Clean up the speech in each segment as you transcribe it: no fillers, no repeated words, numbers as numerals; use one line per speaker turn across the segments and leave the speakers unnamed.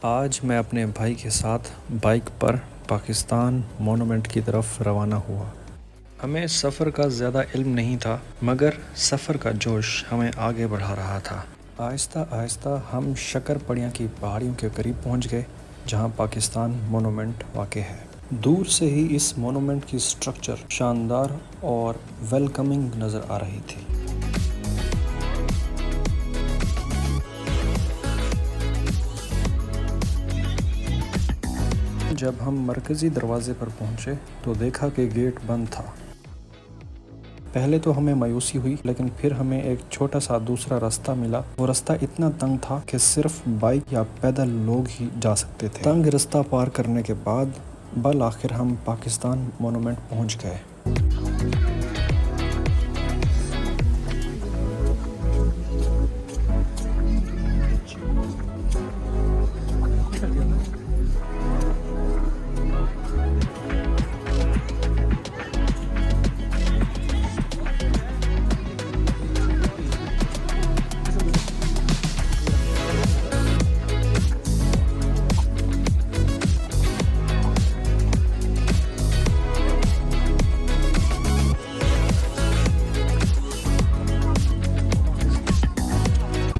آج میں اپنے بھائی کے ساتھ بائک پر پاکستان مونومنٹ کی طرف روانہ ہوا۔ ہمیں سفر کا زیادہ علم نہیں تھا، مگر سفر کا جوش ہمیں آگے بڑھا رہا تھا۔ آہستہ آہستہ ہم شکر پڑیاں کی پہاڑیوں کے قریب پہنچ گئے، جہاں پاکستان مونومنٹ واقع ہے۔ دور سے ہی اس مونومنٹ کی سٹرکچر شاندار اور ویلکمنگ نظر آ رہی تھی۔ جب ہم مرکزی دروازے پر پہنچے تو دیکھا کہ گیٹ بند تھا۔ پہلے تو ہمیں مایوسی ہوئی، لیکن پھر ہمیں ایک چھوٹا سا دوسرا رستہ ملا۔ وہ رستہ اتنا تنگ تھا کہ صرف بائک یا پیدل لوگ ہی جا سکتے تھے۔ تنگ رستہ پار کرنے کے بعد بالآخر ہم پاکستان مونومنٹ پہنچ گئے۔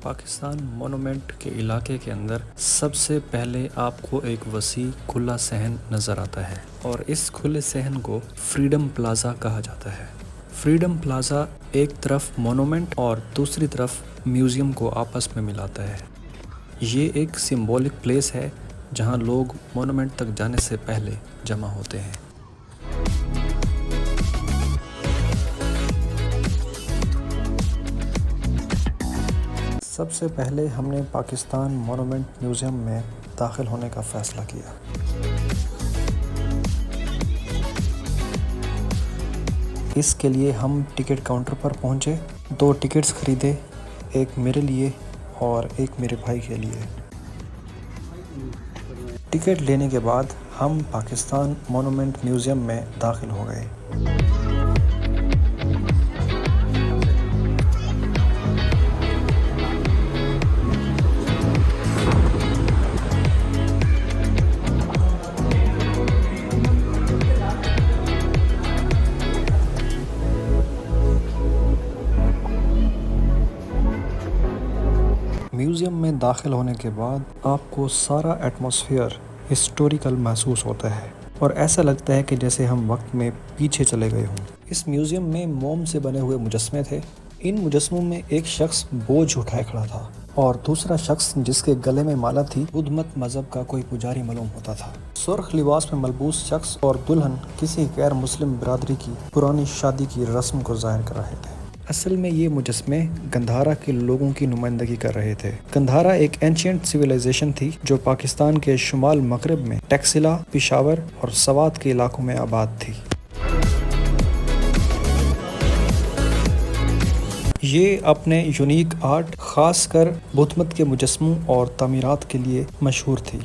پاکستان مونومنٹ کے علاقے کے اندر سب سے پہلے آپ کو ایک وسیع کھلا صحن نظر آتا ہے، اور اس کھلے صحن کو فریڈم پلازا کہا جاتا ہے۔ فریڈم پلازا ایک طرف مونومنٹ اور دوسری طرف میوزیم کو آپس میں ملاتا ہے۔ یہ ایک سمبولک پلیس ہے جہاں لوگ مونومنٹ تک جانے سے پہلے جمع ہوتے ہیں۔ سب سے پہلے ہم نے پاکستان مونومنٹ میوزیم میں داخل ہونے کا فیصلہ کیا۔ اس کے لیے ہم ٹکٹ کاؤنٹر پر پہنچے، 2 ٹکٹس خریدے، ایک میرے لیے اور ایک میرے بھائی کے لیے۔ ٹکٹ لینے کے بعد ہم پاکستان مونومنٹ میوزیم میں داخل ہو گئے۔ میوزیم میں داخل ہونے کے بعد آپ کو سارا ایٹماسفیئر ہسٹوریکل محسوس ہوتا ہے، اور ایسا لگتا ہے کہ جیسے ہم وقت میں پیچھے چلے گئے ہوں۔ اس میوزیم میں موم سے بنے ہوئے مجسمے تھے۔ ان مجسموں میں ایک شخص بوجھ اٹھائے کھڑا تھا، اور دوسرا شخص جس کے گلے میں مالا تھی بدھ مت مذہب کا کوئی پجاری معلوم ہوتا تھا۔ سرخ لباس میں ملبوس شخص اور دلہن کسی غیر مسلم برادری کی پرانی شادی کی رسم کو ظاہر کر رہے تھے۔ اصل میں یہ مجسمے گندھارا کے لوگوں کی نمائندگی کر رہے تھے۔ گندھارا ایک اینشینٹ سویلائزیشن تھی جو پاکستان کے شمال مغرب میں ٹیکسلا، پشاور اور سوات کے علاقوں میں آباد تھی۔ یہ اپنے یونیک آرٹ، خاص کر بدھ مت کے مجسموں اور تعمیرات کے لیے مشہور تھی۔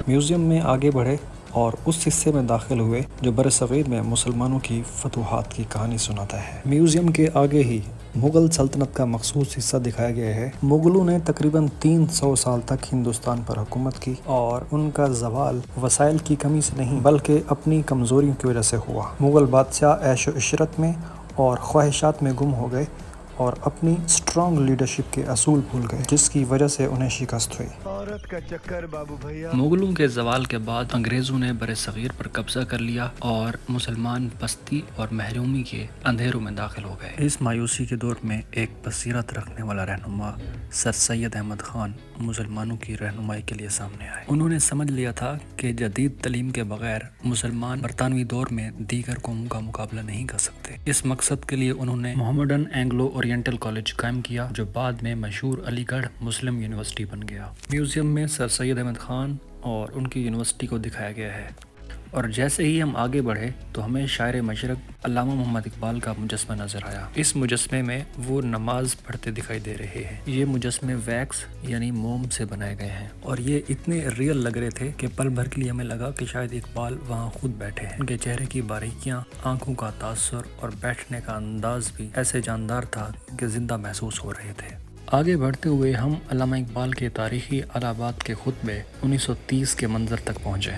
میوزیم میں آگے بڑھے اور اس حصے میں داخل ہوئے جو برصغیر میں مسلمانوں کی فتوحات کی کہانی سناتا ہے۔ میوزیم کے آگے ہی مغل سلطنت کا مخصوص حصہ دکھایا گیا ہے۔ مغلوں نے تقریباً 300 سال تک ہندوستان پر حکومت کی، اور ان کا زوال وسائل کی کمی سے نہیں بلکہ اپنی کمزوریوں کی وجہ سے ہوا۔ مغل بادشاہ عیش و عشرت میں اور خواہشات میں گم ہو گئے اور اپنی اسٹرانگ لیڈرشپ کے اصول بھول گئے، جس کی وجہ سے انہیں شکست ہوئی۔ مغلوں کے زوال کے بعد انگریزوں نے برصغیر پر قبضہ کر لیا، اور مسلمان پستی اور محرومی کے اندھیروں میں داخل ہو گئے۔ اس مایوسی کے دور میں ایک بصیرت رکھنے والا رہنما سر سید احمد خان مسلمانوں کی رہنمائی کے لیے سامنے آئے۔ انہوں نے سمجھ لیا تھا کہ جدید تعلیم کے بغیر مسلمان برطانوی دور میں دیگر قوموں کا مقابلہ نہیں کر سکتے۔ اس مقصد کے لیے انہوں نے محمڈن اینگلو اورینٹل کالج قائم کیا، جو بعد میں مشہور علی گڑھ مسلم یونیورسٹی بن گیا۔ میوزیم میں سر سید احمد خان اور ان کی یونیورسٹی کو دکھایا گیا ہے، اور جیسے ہی ہم آگے بڑھے تو ہمیں شاعر مشرق علامہ محمد اقبال کا مجسمہ نظر آیا۔ اس مجسمے میں وہ نماز پڑھتے دکھائی دے رہے ہیں۔ یہ مجسمے ویکس یعنی موم سے بنائے گئے ہیں، اور یہ اتنے ریئل لگ رہے تھے کہ پل بھر کے لیے ہمیں لگا کہ شاید اقبال وہاں خود بیٹھے ہیں۔ ان کے چہرے کی باریکیاں، آنکھوں کا تاثر اور بیٹھنے کا انداز بھی ایسے جاندار تھا کہ زندہ محسوس ہو رہے تھے۔ آگے بڑھتے ہوئے ہم علامہ اقبال کے تاریخی الہ آباد کے خطبے 1930 کے منظر تک پہنچے۔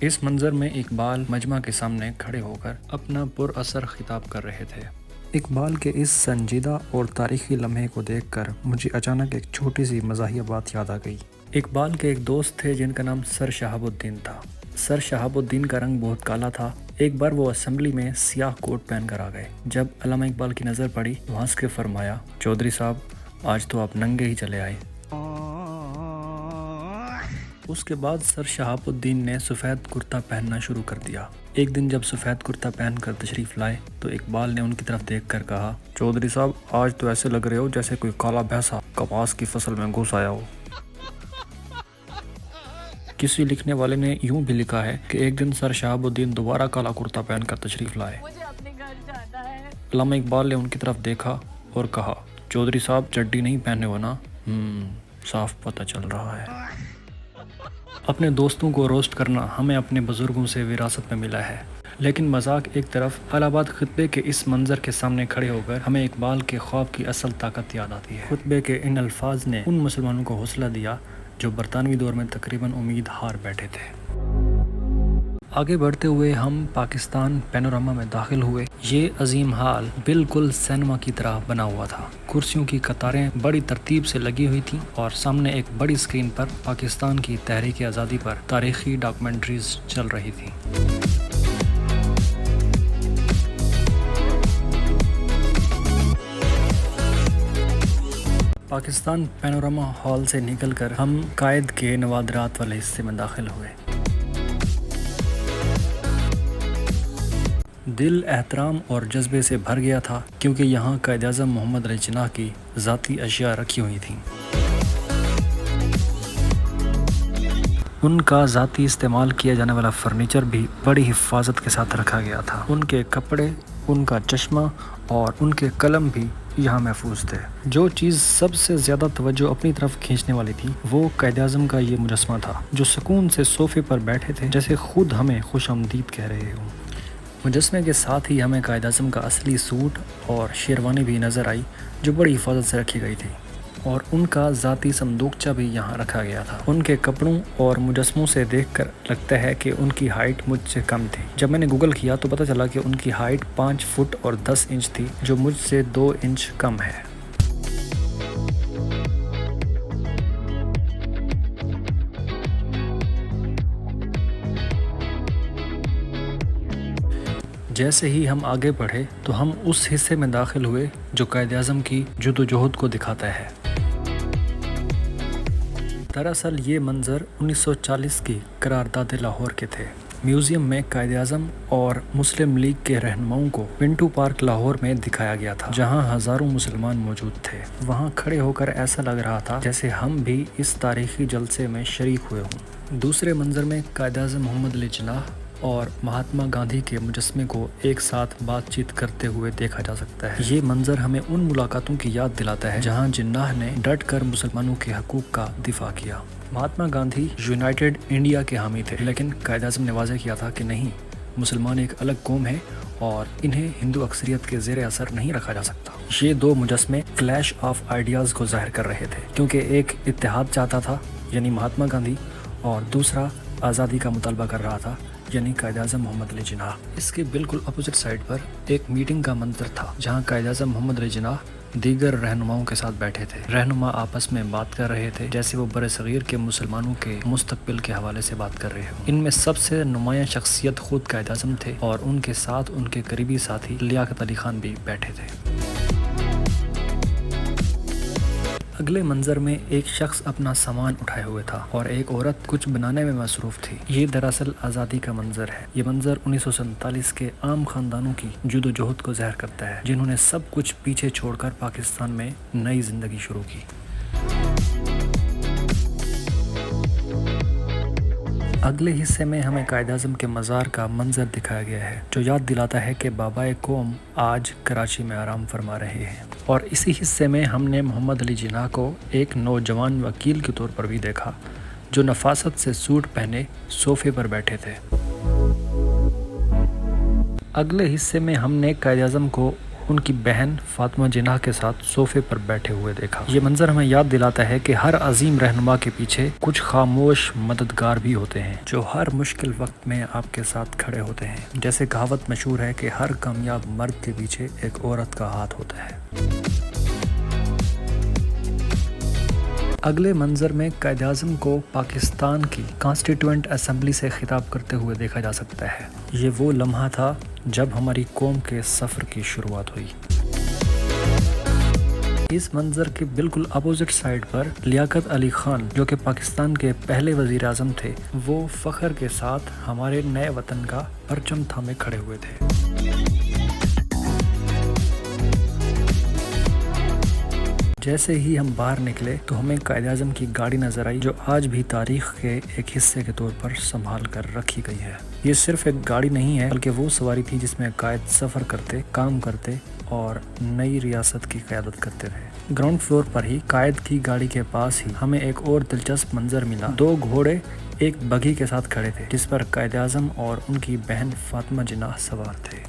اس منظر میں اقبال مجمع کے سامنے کھڑے ہو کر اپنا پر اثر خطاب کر رہے تھے۔ اقبال کے اس سنجیدہ اور تاریخی لمحے کو دیکھ کر مجھے اچانک ایک چھوٹی سی مزاحیہ بات یاد آ گئی۔ اقبال کے ایک دوست تھے جن کا نام سر شہاب الدین تھا۔ سر شہاب الدین کا رنگ بہت کالا تھا۔ ایک بار وہ اسمبلی میں سیاہ کوٹ پہن کر آ گئے۔ جب علامہ اقبال کی نظر پڑی تو ہنس کے فرمایا، چودھری صاحب آج تو آپ ننگے ہی چلے آئے۔ اس کے بعد سر شہاب الدین نے سفید کرتا پہننا شروع کر دیا۔ ایک دن جب سفید کرتا پہن کر تشریف لائے تو اقبال نے ان کی طرف دیکھ کر کہا، چودھری صاحب آج تو ایسے لگ رہے ہو جیسے کوئی کالا بھینسا کپاس کی فصل میں گھس آیا ہو۔ کسی لکھنے والے نے یوں بھی لکھا ہے کہ ایک دن سر شہاب الدین دوبارہ کالا کرتا پہن کر تشریف لائے۔ علامہ اقبال نے ان کی طرف دیکھا اور کہا، چودھری صاحب چڈی نہیں پہنے ہو نا؟ صاف پتہ چل رہا ہے۔ اپنے دوستوں کو روسٹ کرنا ہمیں اپنے بزرگوں سے وراثت میں ملا ہے، لیکن مذاق ایک طرف، الہ آباد خطبے کے اس منظر کے سامنے کھڑے ہو کر ہمیں اقبال کے خواب کی اصل طاقت یاد آتی ہے۔ خطبے کے ان الفاظ نے ان مسلمانوں کو حوصلہ دیا جو برطانوی دور میں تقریباً امید ہار بیٹھے تھے۔ آگے بڑھتے ہوئے ہم پاکستان پینوراما میں داخل ہوئے۔ یہ عظیم ہال بالکل سینما کی طرح بنا ہوا تھا۔ کرسیوں کی قطاریں بڑی ترتیب سے لگی ہوئی تھیں اور سامنے ایک بڑی اسکرین پر پاکستان کی تحریک آزادی پر تاریخی ڈاکومنٹریز چل رہی تھیں۔ پاکستان پینوراما ہال سے نکل کر ہم قائد کے نوادرات والے حصے میں داخل ہوئے۔ دل احترام اور جذبے سے بھر گیا تھا کیونکہ یہاں قائد اعظم محمد علی جناح کی ذاتی اشیاء رکھی ہوئی تھیں۔ ان کا ذاتی استعمال کیا جانے والا فرنیچر بھی بڑی حفاظت کے ساتھ رکھا گیا تھا۔ ان کے کپڑے، ان کا چشمہ اور ان کے قلم بھی یہاں محفوظ تھے۔ جو چیز سب سے زیادہ توجہ اپنی طرف کھینچنے والی تھی وہ قائد اعظم کا یہ مجسمہ تھا جو سکون سے صوفے پر بیٹھے تھے جیسے خود ہمیں خوش آمدید کہہ رہے ہوں۔ مجسمے کے ساتھ ہی ہمیں قائد اعظم کا اصلی سوٹ اور شیروانی بھی نظر آئی جو بڑی حفاظت سے رکھی گئی تھی، اور ان کا ذاتی صندوقچہ بھی یہاں رکھا گیا تھا۔ ان کے کپڑوں اور مجسموں سے دیکھ کر لگتا ہے کہ ان کی ہائٹ مجھ سے کم تھی۔ جب میں نے گوگل کیا تو پتہ چلا کہ ان کی ہائٹ 5 فٹ اور 10 انچ تھی جو مجھ سے 2 انچ کم ہے۔ جیسے ہی ہم آگے بڑھے تو ہم اس حصے میں داخل ہوئے جو قائد اعظم کی جدوجہد کو دکھاتا ہے۔ دراصل یہ منظر 1940 کی قرارداد لاہور کے تھے۔ میوزیم میں قائد اعظم اور مسلم لیگ کے رہنماؤں کو پنٹو پارک لاہور میں دکھایا گیا تھا جہاں ہزاروں مسلمان موجود تھے۔ وہاں کھڑے ہو کر ایسا لگ رہا تھا جیسے ہم بھی اس تاریخی جلسے میں شریک ہوئے ہوں۔ دوسرے منظر میں قائد اعظم محمد علی جناح اور مہاتما گاندھی کے مجسمے کو ایک ساتھ بات چیت کرتے ہوئے دیکھا جا سکتا ہے۔ یہ منظر ہمیں ان ملاقاتوں کی یاد دلاتا ہے جہاں جناح نے ڈٹ کر مسلمانوں کے حقوق کا دفاع کیا۔ مہاتما گاندھی یونائٹڈ انڈیا کے حامی تھے، لیکن قائد اعظم نے واضح کیا تھا کہ نہیں، مسلمان ایک الگ قوم ہے اور انہیں ہندو اکثریت کے زیر اثر نہیں رکھا جا سکتا۔ یہ دو مجسمے کلیش آف آئیڈیاز کو ظاہر کر رہے تھے کیونکہ ایک اتحاد چاہتا تھا یعنی مہاتما گاندھی، اور دوسرا آزادی کا مطالبہ کر رہا تھا یعنی قائد اعظم محمد علی جناح۔ اس کے بالکل اپوزٹ سائڈ پر ایک میٹنگ کا منظر تھا جہاں قائد اعظم محمد علی جناح دیگر رہنماؤں کے ساتھ بیٹھے تھے۔ رہنما آپس میں بات کر رہے تھے جیسے وہ بر صغیر کے مسلمانوں کے مستقبل کے حوالے سے بات کر رہے ہوں۔ ان میں سب سے نمایاں شخصیت خود قائد اعظم تھے اور ان کے ساتھ ان کے قریبی ساتھی لیاقت علی خان بھی بیٹھے تھے۔ اگلے منظر میں ایک شخص اپنا سامان اٹھائے ہوئے تھا اور ایک عورت کچھ بنانے میں مصروف تھی۔ یہ دراصل آزادی کا منظر ہے۔ یہ منظر 1947 کے عام خاندانوں کی جدوجہد کو ظاہر کرتا ہے جنہوں نے سب کچھ پیچھے چھوڑ کر پاکستان میں نئی زندگی شروع کی۔ اگلے حصے میں ہمیں قائد اعظم کے مزار کا منظر دکھایا گیا ہے جو یاد دلاتا ہے کہ بابا قوم آج کراچی میں آرام فرما رہے ہیں، اور اسی حصے میں ہم نے محمد علی جناح کو ایک نوجوان وکیل کے طور پر بھی دیکھا جو نفاست سے سوٹ پہنے صوفے پر بیٹھے تھے۔ اگلے حصے میں ہم نے قائد اعظم کو ان کی بہن فاطمہ جناح کے ساتھ صوفے پر بیٹھے ہوئے دیکھا۔ یہ منظر ہمیں یاد دلاتا ہے کہ ہر عظیم رہنما کے پیچھے کچھ خاموش مددگار بھی ہوتے ہیں جو ہر مشکل وقت میں آپ کے ساتھ کھڑے ہوتے ہیں۔ جیسے کہاوت مشہور ہے کہ ہر کامیاب مرد کے پیچھے ایک عورت کا ہاتھ ہوتا ہے۔ اگلے منظر میں قائد اعظم کو پاکستان کی کانسٹیٹیوئنٹ اسمبلی سے خطاب کرتے ہوئے دیکھا جا سکتا ہے۔ یہ وہ لمحہ تھا جب ہماری قوم کے سفر کی شروعات ہوئی۔ اس منظر کے بالکل اپوزٹ سائڈ پر لیاقت علی خان جو کہ پاکستان کے پہلے وزیر اعظم تھے، وہ فخر کے ساتھ ہمارے نئے وطن کا پرچم تھامے کھڑے ہوئے تھے۔ جیسے ہی ہم باہر نکلے تو ہمیں قائد اعظم کی گاڑی نظر آئی جو آج بھی تاریخ کے ایک حصے کے طور پر سنبھال کر رکھی گئی ہے۔ یہ صرف ایک گاڑی نہیں ہے بلکہ وہ سواری تھی جس میں قائد سفر کرتے، کام کرتے اور نئی ریاست کی قیادت کرتے تھے۔ گراؤنڈ فلور پر ہی قائد کی گاڑی کے پاس ہی ہمیں ایک اور دلچسپ منظر ملا۔ 2 گھوڑے ایک بگھی کے ساتھ کھڑے تھے جس پر قائد اعظم اور ان کی بہن فاطمہ جناح سوار تھے۔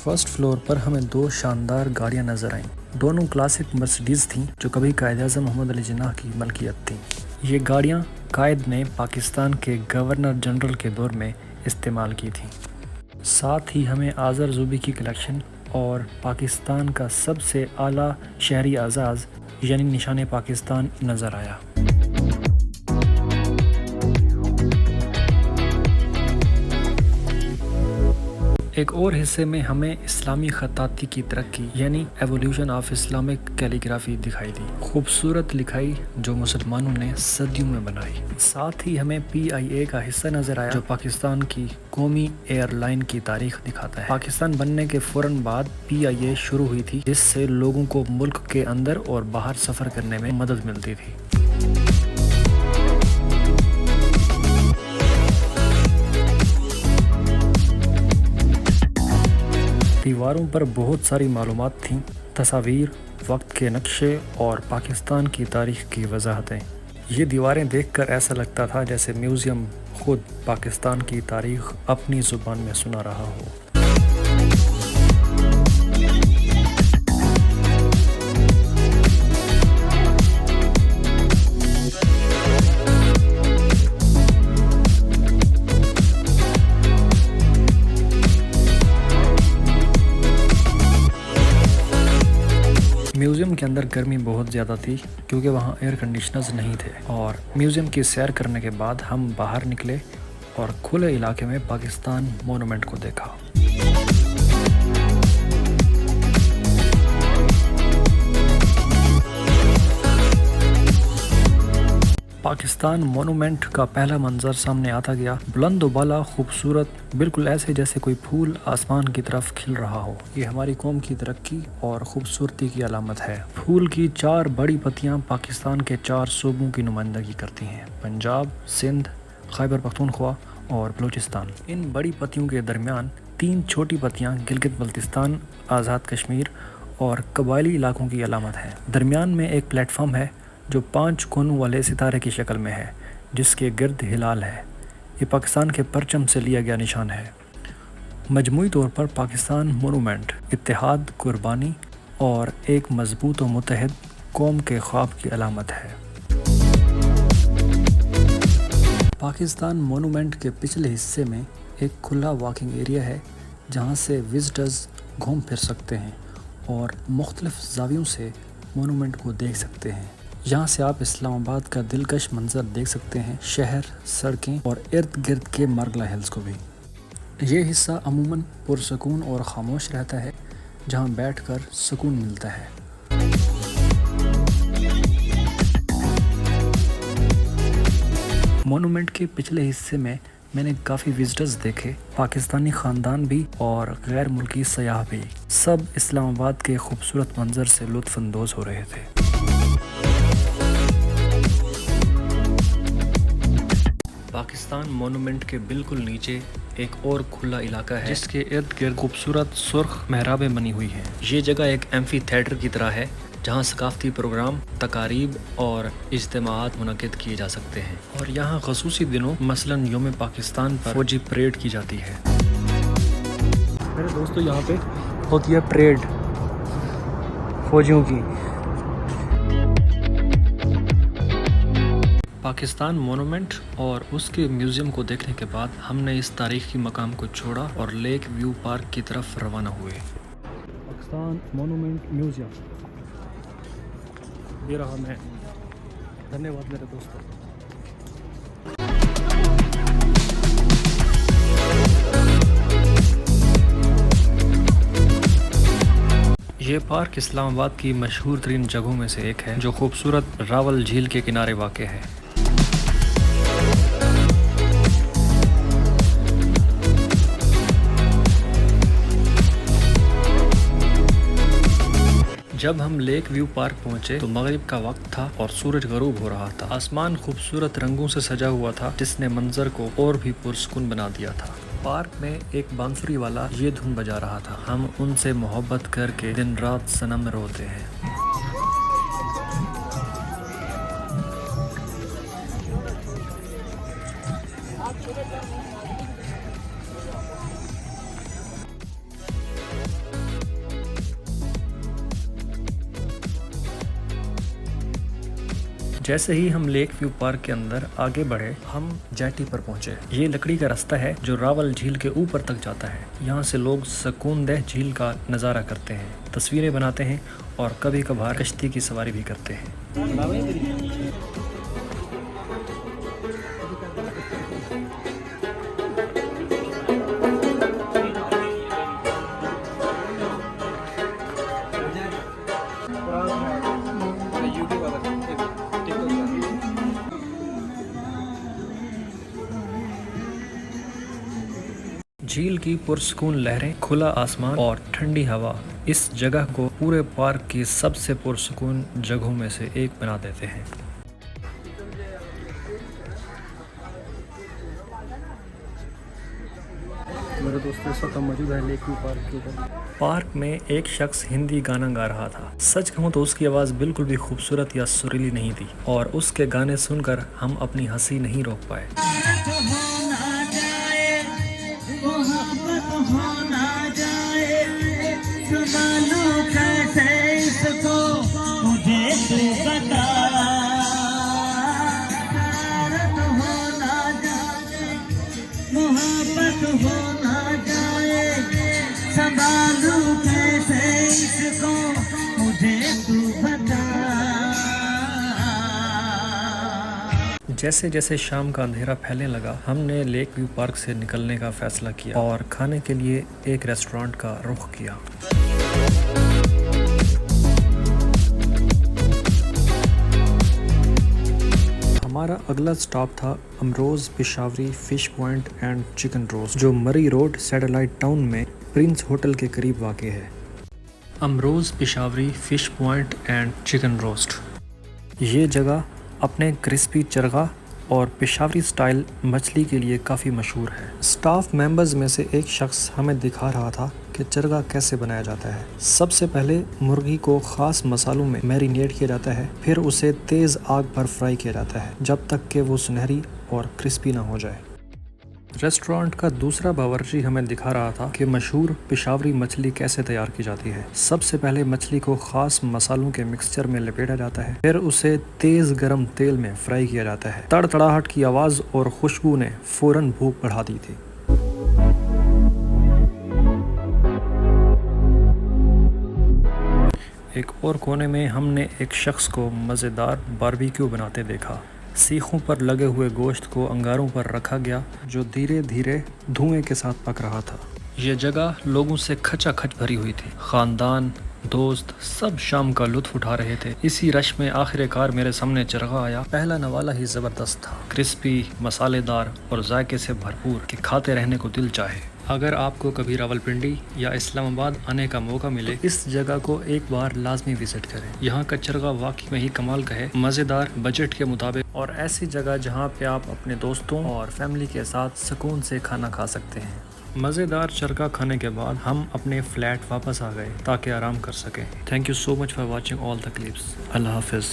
فرسٹ فلور پر ہمیں 2 شاندار گاڑیاں نظر آئیں۔ دونوں کلاسک مرسیڈیز تھیں جو کبھی قائد اعظم محمد علی جناح کی ملکیت تھیں۔ یہ گاڑیاں قائد نے پاکستان کے گورنر جنرل کے دور میں استعمال کی تھیں۔ ساتھ ہی ہمیں آذر زوبی کی کلیکشن اور پاکستان کا سب سے اعلیٰ شہری اعزاز یعنی نشان پاکستان نظر آیا۔ ایک اور حصے میں ہمیں اسلامی خطاطی کی ترقی یعنی ایولیوشن آف اسلامک کیلیگرافی دکھائی دی، خوبصورت لکھائی جو مسلمانوں نے صدیوں میں بنائی۔ ساتھ ہی ہمیں PIA کا حصہ نظر آیا جو پاکستان کی قومی ایئر لائن کی تاریخ دکھاتا ہے۔ پاکستان بننے کے فوراً بعد PIA شروع ہوئی تھی جس سے لوگوں کو ملک کے اندر اور باہر سفر کرنے میں مدد ملتی تھی۔ دیواروں پر بہت ساری معلومات تھیں، تصاویر، وقت کے نقشے اور پاکستان کی تاریخ کی وضاحتیں۔ یہ دیواریں دیکھ کر ایسا لگتا تھا جیسے میوزیم خود پاکستان کی تاریخ اپنی زبان میں سنا رہا ہو۔ میوزیم کے اندر گرمی بہت زیادہ تھی کیونکہ وہاں ایئر کنڈیشنرز نہیں تھے، اور میوزیم کی سیر کرنے کے بعد ہم باہر نکلے اور کھلے علاقے میں پاکستان مونومنٹ کو دیکھا۔ پاکستان مونومنٹ کا پہلا منظر سامنے آتا گیا، بلند و بالا، خوبصورت، بالکل ایسے جیسے کوئی پھول آسمان کی طرف کھل رہا ہو۔ یہ ہماری قوم کی ترقی اور خوبصورتی کی علامت ہے۔ پھول کی 4 بڑی پتیاں پاکستان کے 4 صوبوں کی نمائندگی کرتی ہیں: پنجاب، سندھ، خیبر پختونخوا اور بلوچستان۔ ان بڑی پتیوں کے درمیان 3 چھوٹی پتیاں گلگت بلتستان، آزاد کشمیر اور قبائلی علاقوں کی علامت ہیں۔ درمیان میں ایک پلیٹ فارم ہے جو 5 کونوں والے ستارے کی شکل میں ہے جس کے گرد ہلال ہے۔ یہ پاکستان کے پرچم سے لیا گیا نشان ہے۔ مجموعی طور پر پاکستان مونومنٹ اتحاد، قربانی اور ایک مضبوط و متحد قوم کے خواب کی علامت ہے۔ پاکستان مونومنٹ کے پچھلے حصے میں ایک کھلا واکنگ ایریا ہے جہاں سے وزٹرز گھوم پھر سکتے ہیں اور مختلف زاویوں سے مونومنٹ کو دیکھ سکتے ہیں۔ یہاں سے آپ اسلام آباد کا دلکش منظر دیکھ سکتے ہیں، شہر، سڑکیں اور ارد گرد کے مرگلہ ہلز کو بھی۔ یہ حصہ عموماً پرسکون اور خاموش رہتا ہے جہاں بیٹھ کر سکون ملتا ہے۔ مونومنٹ کے پچھلے حصے میں نے کافی وزٹرز دیکھے، پاکستانی خاندان بھی اور غیر ملکی سیاح بھی، سب اسلام آباد کے خوبصورت منظر سے لطف اندوز ہو رہے تھے۔ پاکستان مونومنٹ کے بالکل نیچے ایک اور کھلا علاقہ ہے جس کے ارد گرد خوبصورت سرخ محرابیں بنی ہوئی ہیں۔ یہ جگہ ایک ایمفی تھیٹر کی طرح ہے جہاں ثقافتی پروگرام، تقاریب اور اجتماعات منعقد کیے جا سکتے ہیں، اور یہاں خصوصی دنوں مثلاً یوم پاکستان پر فوجی پریڈ کی جاتی ہے۔ میرے دوستوں یہاں پہ ہوتی ہے پریڈ فوجیوں کی. پاکستان مونومنٹ اور اس کے میوزیم کو دیکھنے کے بعد ہم نے اس تاریخی مقام کو چھوڑا اور لیک ویو پارک کی طرف روانہ ہوئے. پاکستان مونومنٹ میوزیم یہ رہا. میں دھنیہ واد میرے دوستوں. یہ پارک اسلام آباد کی مشہور ترین جگہوں میں سے ایک ہے جو خوبصورت راول جھیل کے کنارے واقع ہے. جب ہم لیک ویو پارک پہنچے تو مغرب کا وقت تھا اور سورج غروب ہو رہا تھا. آسمان خوبصورت رنگوں سے سجا ہوا تھا جس نے منظر کو اور بھی پرسکون بنا دیا تھا. پارک میں ایک بانسری والا یہ دھن بجا رہا تھا. ہم ان سے محبت کر کے دن رات صنم روتے ہیں. جیسے ہی ہم لیک ویو پارک کے اندر آگے بڑھے ہم جیٹی پر پہنچے. یہ لکڑی کا راستہ ہے جو راول جھیل کے اوپر تک جاتا ہے. یہاں سے لوگ سکون دہ جھیل کا نظارہ کرتے ہیں, تصویریں بناتے ہیں اور کبھی کبھار کشتی کی سواری بھی کرتے ہیں. جھیل کی پرسکون لہریں, کھلا آسمان اور ٹھنڈی ہوا اس جگہ کو پورے پارک کی سب سے پرسکون جگہوں میں سے ایک بنا دیتے ہیں. میرے دوستوں اس وقت موجود ہے لیک ویو پارک کے اوپر. پارک میں ایک شخص ہندی گانا گا رہا تھا. سچ کہوں تو اس کی آواز بالکل بھی خوبصورت یا سریلی نہیں تھی اور اس کے گانے سن کر ہم اپنی ہنسی نہیں روک پائے. جیسے جیسے شام کا اندھیرا پھیلنے لگا ہم نے لیک ویو پارک سے نکلنے کا فیصلہ کیا اور کھانے کے لیے ایک ریسٹورانٹ کا رخ کیا. ہمارا اگلا سٹاپ تھا Amroz Peshawari fish point and chicken roast جو مری روڈ سیٹلائٹ ٹاؤن میں پرنس ہوٹل کے قریب واقع ہے. Amroz Peshawari fish point and chicken roast یہ جگہ اپنے کرسپی چرغا اور پشاوری سٹائل مچھلی کے لیے کافی مشہور ہے. سٹاف ممبرز میں سے ایک شخص ہمیں دکھا رہا تھا کہ چرغا کیسے بنایا جاتا ہے. سب سے پہلے مرغی کو خاص مسالوں میں میرینیٹ کیا جاتا ہے, پھر اسے تیز آگ پر فرائی کیا جاتا ہے جب تک کہ وہ سنہری اور کرسپی نہ ہو جائے. ریسٹورانٹ کا دوسرا باورچی ہمیں دکھا رہا تھا کہ مشہور پشاوری مچھلی کیسے تیار کی جاتی ہے. سب سے پہلے مچھلی کو خاص مسالوں کے مکسچر میں لپیٹا جاتا ہے, پھر اسے تیز گرم تیل میں فرائی کیا جاتا ہے. تڑتڑاہٹ کی آواز اور خوشبو نے فوراً بھوک بڑھا دی تھی. ایک اور کونے میں ہم نے ایک شخص کو مزیدار باربیکیو بناتے دیکھا. سیخوں پر لگے ہوئے گوشت کو انگاروں پر رکھا گیا جو دھیرے دھیرے دھوئیں کے ساتھ پک رہا تھا. یہ جگہ لوگوں سے کھچا کھچ بھری ہوئی تھی. خاندان, دوست سب شام کا لطف اٹھا رہے تھے. اسی رش میں آخر کار میرے سامنے چرغا آیا. پہلا نوالا ہی زبردست تھا, کرسپی, مسالے دار اور ذائقے سے بھرپور کہ کھاتے رہنے کو دل چاہے. اگر آپ کو کبھی راولپنڈی یا اسلام آباد آنے کا موقع ملے اس جگہ کو ایک بار لازمی وزٹ کریں. یہاں کا چرغا واقعی میں ہی کمال کا ہے, مزیدار, بجٹ کے مطابق اور ایسی جگہ جہاں پہ آپ اپنے دوستوں اور فیملی کے ساتھ سکون سے کھانا کھا سکتے ہیں. مزیدار چرغا کھانے کے بعد ہم اپنے فلیٹ واپس آ گئے تاکہ آرام کر سکیں. Thank you so much for watching all the clips. اللہ حافظ.